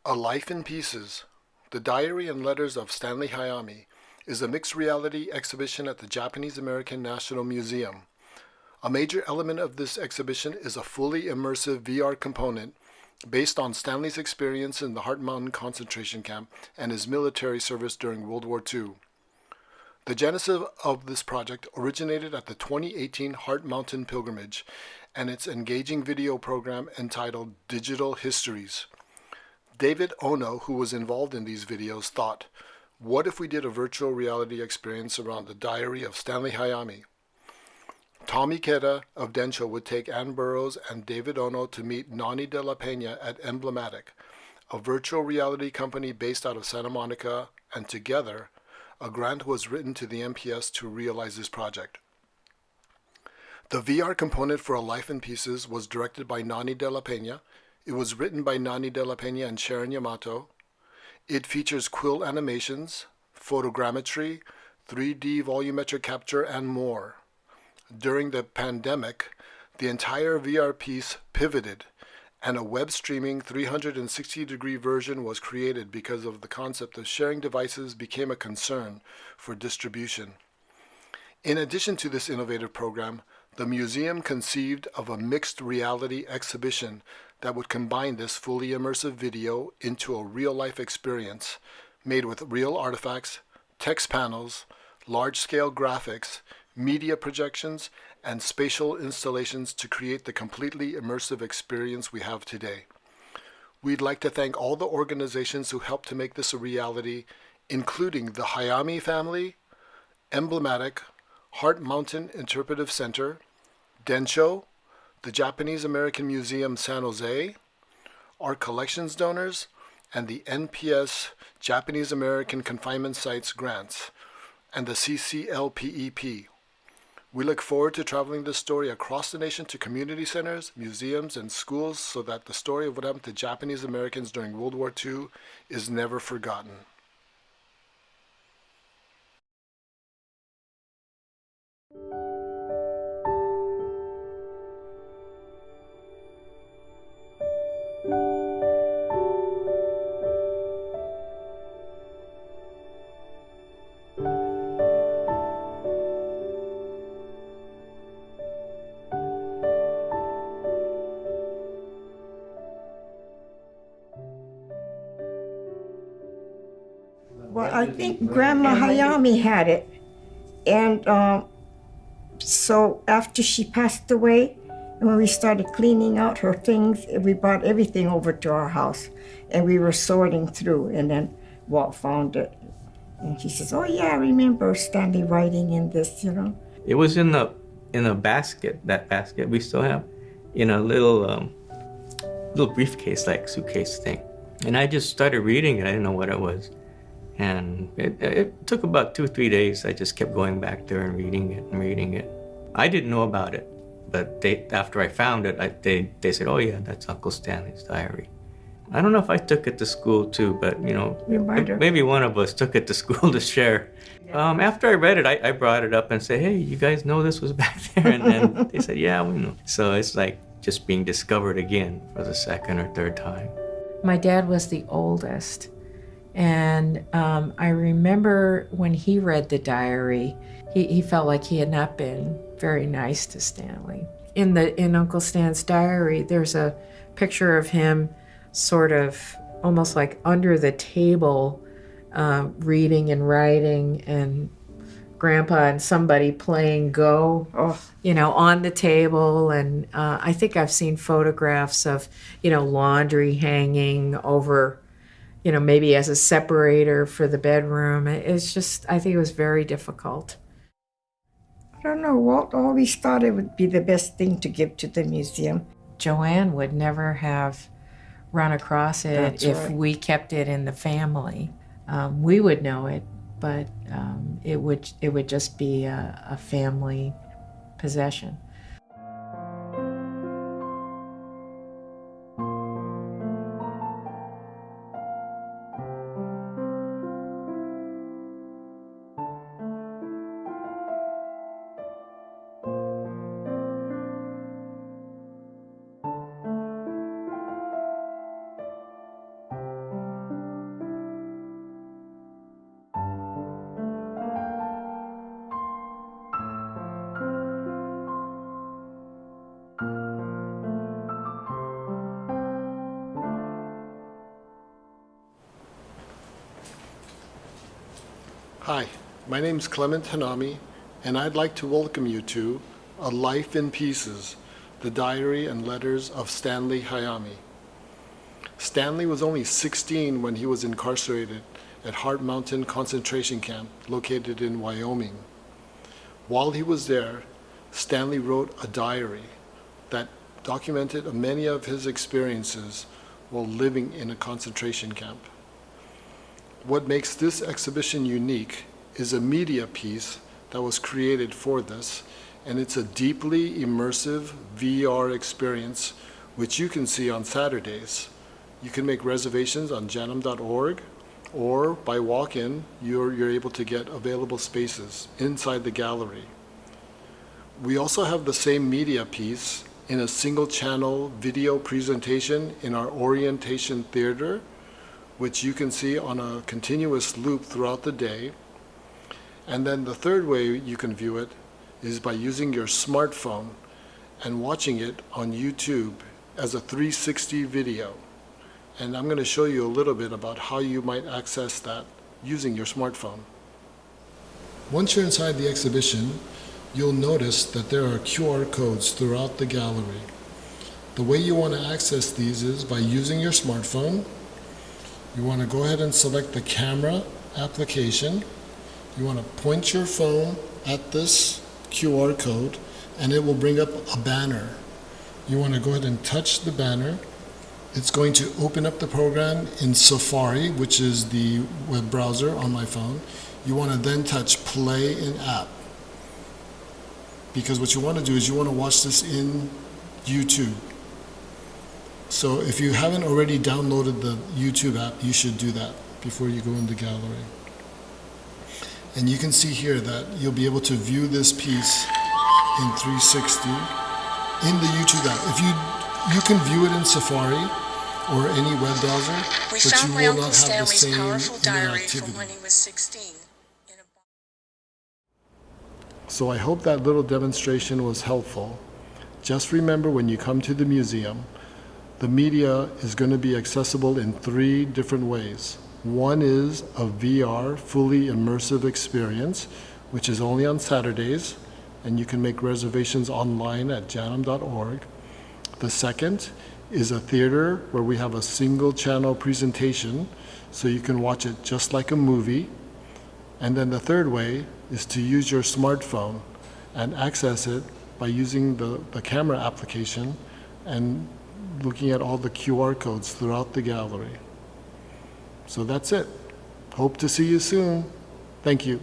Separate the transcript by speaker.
Speaker 1: A Life in Pieces, The Diary and Letters of Stanley Hayami, is a mixed reality exhibition at the Japanese American National Museum. A major element of this exhibition is a fully immersive VR component based on Stanley's experience in the Heart Mountain concentration camp and his military service during World War II. The genesis of this project originated at the 2018 Heart Mountain Pilgrimage and its engaging video program entitled Digital Histories. David Ono, who was involved in these videos, thought, what if we did a virtual reality experience around the diary of Stanley Hayami? Tommy Keda of Densho would take Ann Burroughs and David Ono to meet Nani de la Peña at Emblematic, a virtual reality company based out of Santa Monica, and together, a grant was written to the MPS to realize this project. The VR component for A Life in Pieces was directed by Nani de la Peña. It was written by Nani de la Peña and Sharon Yamato. It features quill animations, photogrammetry, 3D volumetric capture, and more. During the pandemic, the entire VR piece pivoted, and a web streaming 360-degree version was created because of the concept of sharing devices became a concern for distribution. In addition to this innovative program, the museum conceived of a mixed reality exhibition that would combine this fully immersive video into a real-life experience made with real artifacts, text panels, large-scale graphics, media projections, and spatial installations to create the completely immersive experience we have today. We'd like to thank all the organizations who helped to make this a reality, including the Hayami family, Emblematic, Heart Mountain Interpretive Center, Densho, the Japanese American Museum San Jose, our collections donors, and the NPS Japanese American Confinement Sites grants, and the CCLPEP. We look forward to traveling this story across the nation to community centers, museums, and schools so that the story of what happened to Japanese Americans during World War II is never forgotten.
Speaker 2: Well, I think Grandma Hayami had it. And so after she passed away, and when we started cleaning out her things, we brought everything over to our house. And we were sorting through, and then Walt found it. And she says, oh yeah, I remember Stanley writing in this.
Speaker 3: It was in a basket, that basket we still have, in a little briefcase, like suitcase thing. And I just started reading it. I didn't know what it was. And it took about 2-3 days. I just kept going back there and reading it and reading it. I didn't know about it, but after I found it, they said, oh yeah, that's Uncle Stanley's diary. I don't know if I took it to school too, but maybe one of us took it to school to share. After I read it, I brought it up and said, hey, you guys know this was back there? And they said, yeah, we know. So it's like just being discovered again for the second or third time.
Speaker 4: My dad was the oldest. And I remember when he read the diary, he felt like he had not been very nice to Stanley. In Uncle Stan's diary, there's a picture of him sort of almost like under the table, reading and writing, and Grandpa and somebody playing Go, on the table. And I think I've seen photographs of, laundry hanging over, maybe as a separator for the bedroom. It's just, I think it was very difficult.
Speaker 2: I don't know, Walt always thought it would be the best thing to give to the museum.
Speaker 4: Joanne would never have run across it.
Speaker 2: That's
Speaker 4: if
Speaker 2: right.
Speaker 4: we kept it in the family. We would know it, but it would just be a family possession.
Speaker 1: Hi, my name's Clement Hanami, and I'd like to welcome you to A Life in Pieces, the diary and letters of Stanley Hayami. Stanley was only 16 when he was incarcerated at Heart Mountain concentration camp located in Wyoming. While he was there, Stanley wrote a diary that documented many of his experiences while living in a concentration camp. What makes this exhibition unique is a media piece that was created for this, and it's a deeply immersive VR experience which you can see on Saturdays. You can make reservations on janum.org, or by walk-in, you're able to get available spaces inside the gallery. We also have the same media piece in a single-channel video presentation in our orientation theater, which you can see on a continuous loop throughout the day. And then the third way you can view it is by using your smartphone and watching it on YouTube as a 360 video. And I'm going to show you a little bit about how you might access that using your smartphone. Once you're inside the exhibition, you'll notice that there are QR codes throughout the gallery. The way you want to access these is by using your smartphone. You want to go ahead and select the camera application. You want to point your phone at this QR code and it will bring up a banner. You want to go ahead and touch the banner. It's going to open up the program in Safari, which is the web browser on my phone. You want to then touch play in app. Because what you want to do is you want to watch this in YouTube. So if you haven't already downloaded the YouTube app, you should do that before you go in the gallery. And you can see here that you'll be able to view this piece in 360 in the YouTube app. If you can view it in Safari or any web browser, but you will not have the same interactivity.
Speaker 5: When he was 16.
Speaker 1: So I hope that little demonstration was helpful. Just remember, when you come to the museum, the media is going to be accessible in 3 different ways. One is a VR, fully immersive experience, which is only on Saturdays, and you can make reservations online at janum.org. The second is a theater where we have a single channel presentation, so you can watch it just like a movie. And then the third way is to use your smartphone and access it by using the camera application and looking at all the QR codes throughout the gallery. So that's it. Hope to see you soon. Thank you.